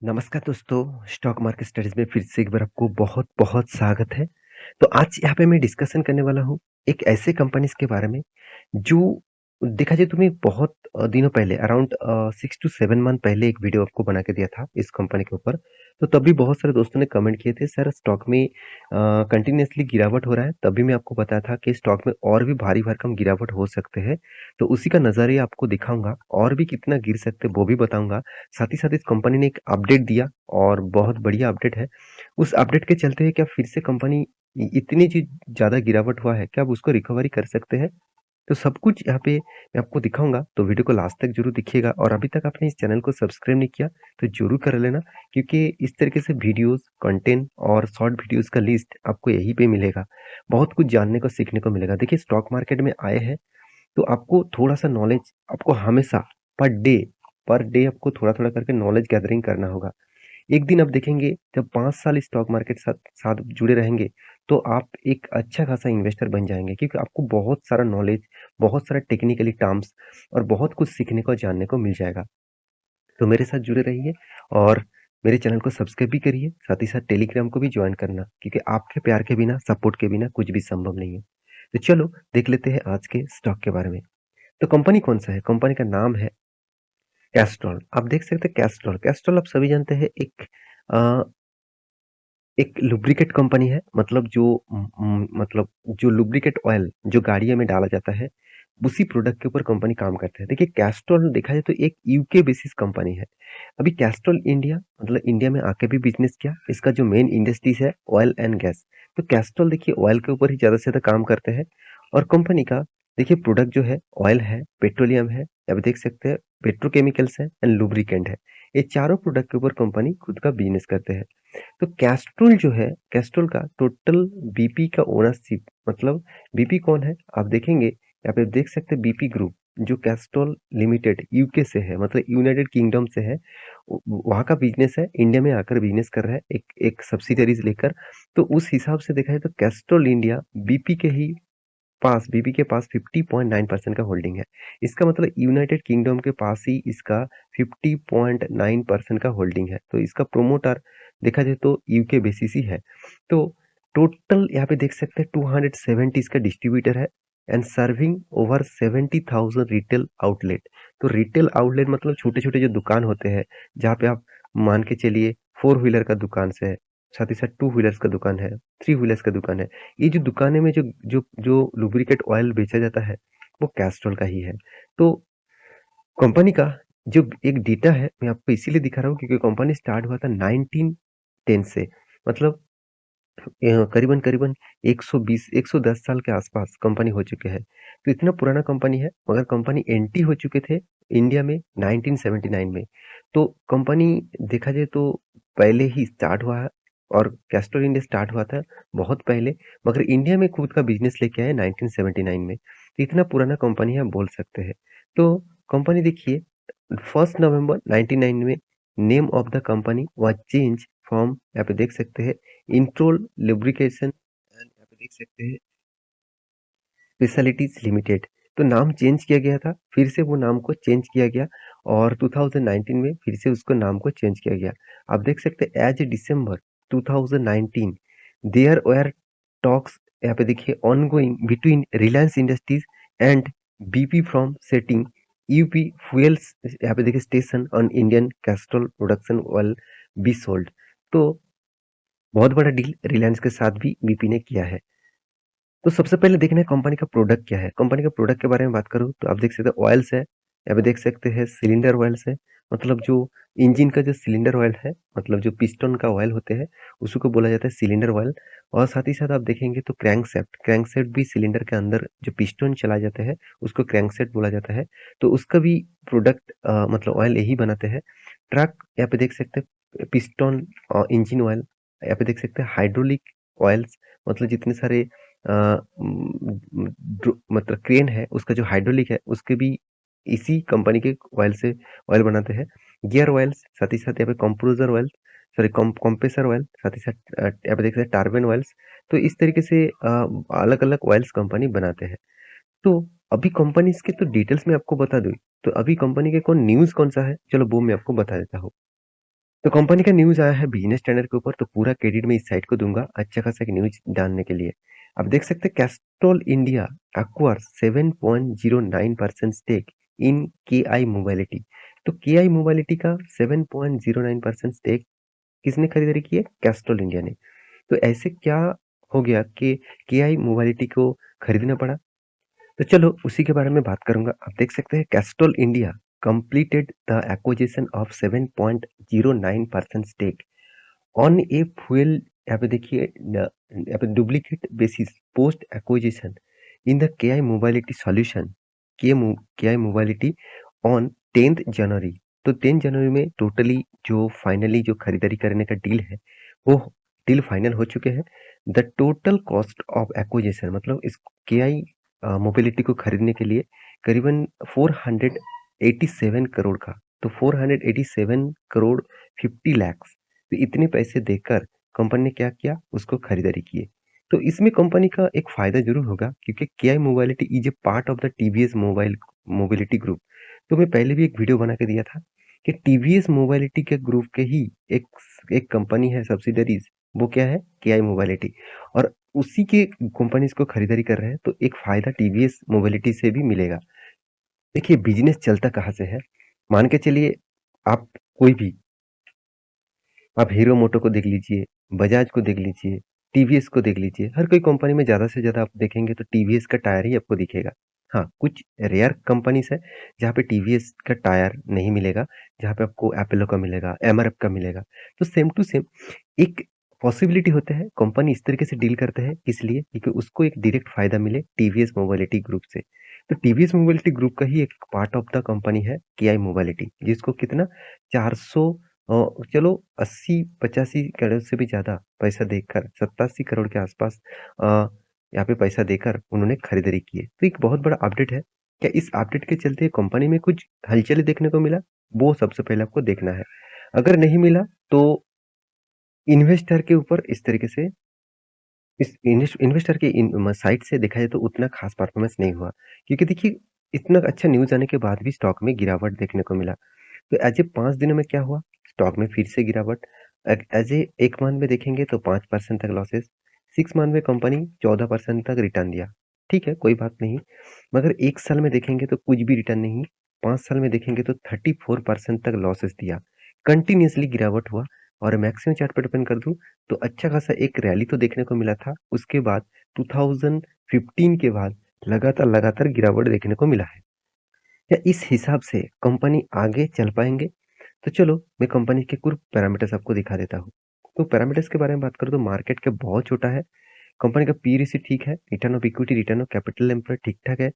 नमस्कार दोस्तों, stock market studies में फिर से एक बार आपको बहुत-बहुत स्वागत है। तो आज यहाँ पे मैं डिस्कशन करने वाला हूँ, एक ऐसे कंपनीज़ के बारे में, जो देखा जाए तो मैं बहुत दिनों पहले अराउंड 6 टू 7 मंथ पहले एक वीडियो आपको बना के दिया था इस कंपनी के ऊपर। तो तब भी बहुत सारे दोस्तों ने कमेंट किए थे, "सर स्टॉक में कंटिन्यूअसली गिरावट हो रहा है।" तभी मैं आपको बताया था कि स्टॉक में और भी भारी भरकम गिरावट हो सकते हैं। तो उसी का नज़रिया आपको दिखाऊँगा और भी कितना गिर सकते हैं वो भी बताऊँगा। साथ ही साथ इस कंपनी ने एक अपडेट दिया और बहुत बढ़िया अपडेट है। उस अपडेट के चलते क्या फिर से कंपनी इतनी जी ज़्यादा गिरावट हुआ है, क्या अब उसको रिकवरी कर सकते हैं? तो सब कुछ यहाँ पे मैं आपको दिखाऊँगा, तो वीडियो को लास्ट तक ज़रूर देखिएगा और अभी तक आपने इस चैनल को सब्सक्राइब नहीं किया, तो ज़रूर कर लेना क्योंकि इस तरीके से वीडियोज़, कंटेंट और शॉर्ट वीडियोज़ का लिस्ट आपको यहीं पे मिलेगा। बहुत कुछ जानने को, सीखने को मिलेगा। देखिए स्टॉक मार्केट में आए हैं तो आपको थोड़ा-सा नॉलेज आपको हमेशा पर डे आपको थोड़ा-थोड़ा करके नॉलेज गैदरिंग करना होगा। एक दिन आप देखेंगे जब 5 साल स्टॉक मार्केट साथ साथ जुड़े रहेंगे, तो आप एक अच्छा खासा इन्वेस्टर बन जाएँगे क्योंकि आपको बहुत सारा नॉलेज, बहुत सारा टेक्निकली टर्म्स और बहुत कुछ सीखने को, जानने को मिल जाएगा। तो मेरे साथ जुड़े रहिए और मेरे चैनल को सब्सक्राइब भी करिए, साथ ही साथ टेलीग्राम को भी जॉइन करना क्योंकि आपके प्यार के बिना, सपोर्ट के बिना कुछ भी संभव नहीं है। तो चलो देख लेते हैं आज के स्टॉक के बारे में। तो कंपनी कौन-सा है? कंपनी का नाम है कैस्ट्रॉल। आप देख सकते हैं कैस्ट्रॉल, कैस्ट्रॉल आप सभी जानते हैं अ, एक लुब्रिकेट कंपनी है मतलब मतलब जो लुब्रिकेट ऑयल जो गाड़ियों में डाला जाता है, उसी प्रोडक्ट के ऊपर कंपनी काम करता है। देखिए कैस्ट्रॉल देखा जाए तो एक यूके बेसिस कंपनी है। अभी कैस्ट्रॉल इंडिया मतलब इंडिया में आके भी बिज़नेस किया। इसका जो मेन इंडस्ट्रीज़ है ऑयल एंड गैस। तो कैस्ट्रॉल देखिए ऑयल के ऊपर ही ज़्यादा से ज़्यादा काम करते हैं और कंपनी का देखिए प्रोडक्ट जो है ऑयल है, पेट्रोलियम है, आप देख सकते हैं पेट्रोकेमिकल्स है एंड लुब्रिकेंट है। ये चारों प्रोडक्ट के ऊपर कंपनी खुद का बिज़नेस करते हैं। तो कैस्ट्रोल जो है, कैस्ट्रोल का टोटल बीपी का ओनरशिप मतलब बीपी कौन है? आप देखेंगे यहाँ पे देख सकते हैं बीपी ग्रुप जो कैस्ट्रोल लिमिटेड यूके से है मतलब यूनाइटेड किंगडम से है। वहाँ का बिजनेस है, इंडिया में आकर बिजनेस कर रहा है एक एक सब्सिडरीज लेकर। तो उस हिसाब से देखा जाए तो कैस्ट्रोल इंडिया बीपी के पास 50.9% का होल्डिंग है। इसका मतलब यूनाइटेड किंगडम के पास ही इसका 50.9% का होल्डिंग है। तो इसका प्रोमोटर देखा जाए तो यूके बेसिस ही है। तो टोटल यहाँ पे देख सकते हैं 270 इसका डिस्ट्रीब्यूटर है and serving over 70,000 retail outlet. तो रिटेल आउटलेट मतलब छोटे-छोटे जो दुकान होते हैं, जहाँ पे आप मान के चलिए 4 व्हीलर का दुकान से, साथ ही साथ 2 व्हीलर्स का दुकान है, 3 व्हीलर्स का दुकान है। ये जो दुकानें में जो लुब्रिकेट ऑयल बेचा जाता है, वो कैस्ट्रॉल का ही है। तो कंपनी का जो एक डेटा है, मैं आपको इसीलिए दिखा रहा हूँ क्योंकि कंपनी स्टार्ट हुआ था 1910 से मतलब करीबन-करीबन 120 110 साल के आसपास कंपनी हो चुके हैं। तो इतना पुराना कंपनी है, मगर कंपनी एंट्री हो चुके थे इंडिया में 1979 में। तो कंपनी देखा जाए तो पहले ही स्टार्ट हुआ है और कैस्ट्रॉल इंडिया स्टार्ट हुआ था बहुत पहले, मगर इंडिया में खुद का बिज़नेस लेके आए 1979 में। तो इतना पुराना कंपनी है आप बोल सकते हैं। तो कंपनी देखिए 1st नवंबर 1999 में name of the company was change from यहाँ पे देख सकते हैं इंट्रोल लुब्रिकेशन एंड यहाँ पे देख सकते हैं स्पेशलिटीज लिमिटेड। तो नाम चेंज किया गया था, फिर से वो नाम को चेंज किया गया और 2019 में फिर से उसको नाम को चेंज किया गया। आप देख सकते हैं as December 2019 there were talks यहाँ पे देखिए ongoing between Reliance Industries and BP from setting up fuels यहाँ पे देखिए station on Indian Castrol production oil be sold. तो बहुत बड़ा डील रिलायंस के साथ भी बीपी ने किया है। तो सबसे पहले देखना है कंपनी का प्रोडक्ट क्या है। कंपनी का प्रोडक्ट के बारे में बात करूँ तो आप देख सकते हैं ऑयल्स है, यहाँ पे देख सकते हैं सिलेंडर ऑयल्स है, मतलब जो इंजन का जो सिलेंडर ऑयल है, मतलब जो पिस्टन का ऑयल होते हैं, उसी को बोला जाता है सिलेंडर ऑयल। और साथ ही साथ आप देखेंगे तो क्रैंकशैफ्ट भी सिलेंडर के अंदर जो पिस्टन चला जाता है, उसको क्रैंकशैफ्ट बोला जाता है। तो उसका भी प्रोडक्ट मतलब ऑयल यही बनाते हैं। ट्रक यहाँ पे देख सकते हैं पिस्टन इंजन ऑयल, यहाँ पे देख सकते हैं हाइड्रोलिक ऑयल्स, मतलब जितने सारे मतलब क्रेन है उसका जो हाइड्रोलिक है उसके भी इसी कंपनी के ऑयल से ऑयल बनाते हैं। गियर ऑयल्स, साथ ही साथ यहाँ पे compressor oil, sorry compressor oil, साथ ही साथ यहाँ पे देख सकते हैं टार्बाइन ऑयल्स। तो इस तरीके से अलग अलग ऑयल्स कंपनी बनाते हैं। तो अभी कंपनी के तो डिटेल्स में आपको बता दूं, तो अभी कंपनी के न्यूज़ कौन सा है, चलो वो मैं आपको बता देता हूँ। तो कंपनी का न्यूज़ आया है बिज़नेस स्टैंडर्ड के ऊपर, तो पूरा क्रेडिट मैं इस साइट को दूँगा अच्छा खासा एक न्यूज़ जानने के लिए। आप देख सकते हैं Castrol India acquires 7.09% stake in KI mobility. तो केआई मोबिलिटी का 7.09% स्टेक किसने खरीदारी की है? कैस्ट्रॉल इंडिया ने। तो ऐसे क्या हो गया कि केआई मोबिलिटी को खरीदना पड़ा? तो चलो उसी के बारे में बात करूँगा। आप देख सकते हैं Castrol India completed the acquisition of 7.09% stake on a fuel. यहाँ पे देखिए यहाँ पे duplicate basis post acquisition in the के आई मोबाइलिटी सॉल्यूशन के आई मोबाइलिटी ऑन 10th जनवरी। तो 10 जनवरी में टोटली जो फाइनली जो खरीदारी करने का डील है वो डील फाइनल हो चुके हैं। The total cost of acquisition मतलब इस के आई मोबिलिटी को खरीदने के लिए करीबन 487 करोड़ का। तो 487 करोड़ 50 लाख। तो इतने पैसे देकर कंपनी ने क्या किया उसको खरीदारी किए। तो इसमें कंपनी का एक फायदा जरूर होगा क्योंकि KI mobility is a part of the TVS mobile mobility group. तो मैं पहले भी एक वीडियो बना के दिया था कि टीवीएस मोबिलिटी के ग्रुप के ही एक एक कंपनी है सब्सिडरीज, वो क्या है केआई मोबिलिटी। और उसी के कंपनी इसको खरीदारी कर रहे हैं तो एक फायदा टीवीएस मोबिलिटी से भी मिलेगा। देखिए बिजनेस चलता कहाँ से है, मान के चलिए आप कोई भी आप हीरो मोटो को देख लीजिए, बजाज को देख लीजिए, टीवीएस को देख लीजिए, हर कोई कंपनी में ज़्यादा से ज़्यादा आप देखेंगे तो टीवीएस का टायर ही आपको दिखेगा। हाँ, कुछ रेयर कंपनीज़ है जहाँ पे टीवीएस का टायर नहीं मिलेगा, जहाँ पे आपको एपोलो का मिलेगा, एमआरएफ का मिलेगा। तो सेम टू सेम एक पॉसिबिलिटी होता है कंपनी इस तरीके से डील करते हैं किस लिए? क्योंकि उसको एक डायरेक्ट फायदा मिले टीवीएस मोबिलिटी ग्रुप से। तो टीवीएस मोबिलिटी ग्रुप का ही एक पार्ट ऑफ द कंपनी है केआई मोबिलिटी, जिसको कितना 400 चलो 80-85 करोड़ से भी ज़्यादा पैसा देकर 87 करोड़ के आसपास अ, यहाँ पे पैसा देकर उन्होंने खरीदारी की है। तो एक बहुत बड़ा अपडेट है। क्या इस अपडेट के चलते कंपनी में कुछ हलचल देखने को मिला? वो सबसे पहले आपको देखना है। अगर नहीं मिला तो इन्वेस्टर के ऊपर इस तरीके से इस इन्वेस्टर के साइड से देखा जाए तो उतना खास परफॉर्मेंस नहीं हुआ क्योंकि देखिए इतना अच्छा न्यूज़ आने के बाद भी स्टॉक में गिरावट देखने को मिला। तो एज ए 5 दिनों में क्या हुआ? स्टॉक में फिर से गिरावट। एज ए 1 मंथ में देखेंगे तो 5% तक लॉसेस। 6 मंथ में कंपनी 14% तक रिटर्न दिया। ठीक है, कोई बात नहीं। मगर 1 साल में देखेंगे तो कुछ भी रिटर्न नहीं। 5 साल में देखेंगे तो 34% तक लॉसेस दिया। कंटिन्यूअसली गिरावट हुआ। और मैक्सिमम चार्ट पर ओपन कर दूं तो अच्छा खासा एक रैली तो देखने को मिला था। उसके बाद 2015 के बाद लगातार लगातार गिरावट देखने को मिला है। क्या इस हिसाब से कंपनी आगे चल पाएंगे? तो चलो मैं कंपनी के कुछ पैरामीटर्स आपको दिखा देता हूँ। तो पैरामीटर्स के बारे में बात करूँ तो मार्केट कैप बहुत छोटा है। कंपनी का पी रेशियो ठीक है, return of equity return of capital employed ठीक ठाक है।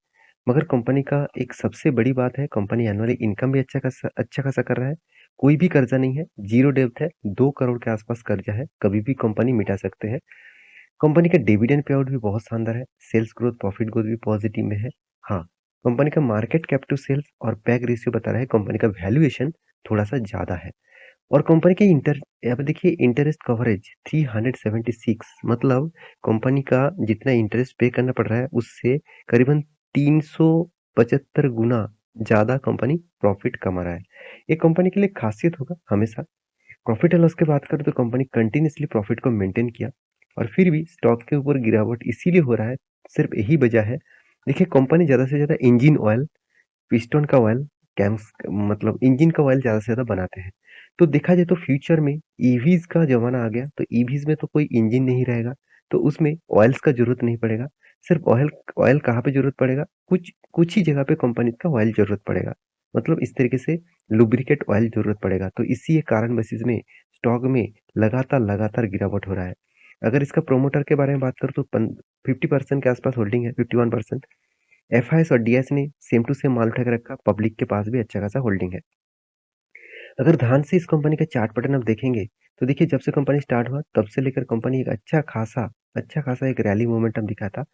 मगर कंपनी का एक सबसे बड़ी बात है कंपनी एनुअली इनकम भी अच्छा खासा कर रहा है। कोई भी कर्जा नहीं है, जीरो डेब्ट है, 2 करोड़ के आसपास कर्जा है, कभी भी कंपनी मिटा सकते हैं। कंपनी का डिविडेंड पे आउट भी बहुत शानदार है। सेल्स ग्रोथ प्रॉफिट ग्रोथ भी पॉजिटिव में है। हाँ, कंपनी का मार्केट कैप टू सेल्स और पैग रेशियो बता रहा है कंपनी का वैल्यूएशन थोड़ा सा ज्यादा है। और कंपनी के इंटर यहाँ पे देखिए इंटरेस्ट कवरेज 376 मतलब कंपनी का जितना इंटरेस्ट पे करना पड़ रहा है उससे करीबन 375 गुना ज्यादा कंपनी प्रॉफिट कमा रहा है। ये कंपनी के लिए खासियत होगा हमेशा। प्रॉफिट एंड लॉस की बात करें तो कंपनी कंटिन्यूअसली प्रॉफिट को मेंटेन किया और फिर भी स्टॉक के ऊपर गिरावट इसीलिए हो रहा है, सिर्फ यही वजह है। देखिए कंपनी ज़्यादा से ज़्यादा इंजन ऑयल, पिस्टन का ऑयल, कैम्स मतलब इंजन का ऑयल ज़्यादा से ज़्यादा बनाते हैं। तो देखा जाए तो फ्यूचर में ईवीज़ का ज़माना आ गया तो ईवीज़ में तो कोई इंजन नहीं रहेगा, तो उसमें ऑयल्स का ज़रूरत नहीं पड़ेगा। सिर्फ ऑयल ऑयल कहाँ पे ज़रूरत पड़ेगा? कुछ कुछ ही जगह पे कंपनी का ऑयल ज़रूरत पड़ेगा। मतलब इस तरीके से लुब्रिकेट ऑयल ज़रूरत पड़ेगा। तो इसी एक कारण बेसिस में स्टॉक में लगातार गिरावट हो रहा है। अगर इसका प्रोमोटर के बारे में बात करूँ तो 50% के आसपास होल्डिंग है, 51%। एफआईएस और डीएस ने सेम टू सेम माल उठा के रखा, पब्लिक के पास भी अच्छा खासा होल्डिंग है। अगर ध्यान से इस कंपनी का चार्ट पैटर्न आप देखेंगे तो देखिए जब से कंपनी स्टार्ट हुआ तब से लेकर कंपनी एक अच्छा खासा एक रैली मोमेंटम दिखा था।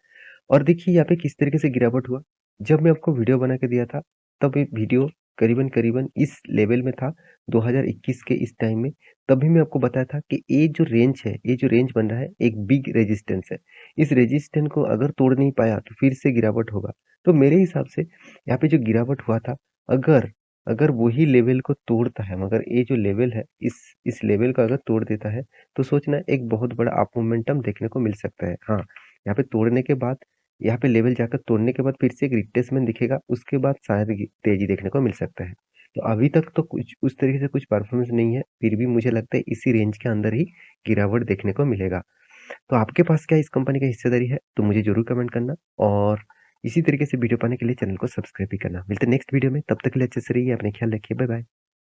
और देखिए यहाँ पे किस तरीके से गिरावट हुआ। जब मैं आपको वीडियो बना के दिया था तब ये वीडियो करीबन करीबन इस लेवल में था 2021 के इस टाइम में। तभी मैं आपको बताया था कि ये जो रेंज है, ये जो रेंज बन रहा है एक बिग रेजिस्टेंस है। इस रेजिस्टेंस को अगर तोड़ नहीं पाया तो फिर से गिरावट होगा। तो मेरे हिसाब से यहाँ पे जो गिरावट हुआ था, अगर अगर वही लेवल को तोड़ता है, मगर ये जो लेवल है, इस लेवल को अगर तोड़ देता है, तो सोचना एक बहुत बड़ा अप मोमेंटम देखने को मिल सकता है। हाँ, यहाँ पे तोड़ने के बाद, यहाँ पे लेवल जाकर तोड़ने के बाद फिर से एक रिट्रेसमेंट दिखेगा, उसके बाद शायद तेजी देखने को मिल सकता है। तो अभी तक तो कुछ उस तरीके से कुछ परफॉर्मेंस नहीं है, फिर भी मुझे लगता है इसी रेंज के अंदर ही गिरावट देखने को मिलेगा। तो आपके पास क्या इस कंपनी का हिस्सेदारी है? तो मुझे ज़रूर कमेंट करना, और इसी तरीके से वीडियो पाने के लिए चैनल को सब्सक्राइब भी करना। मिलते हैं नेक्स्ट वीडियो में, तब तक के लिए अच्छे से रहिए, अपना ख्याल रखिए, बाय बाय।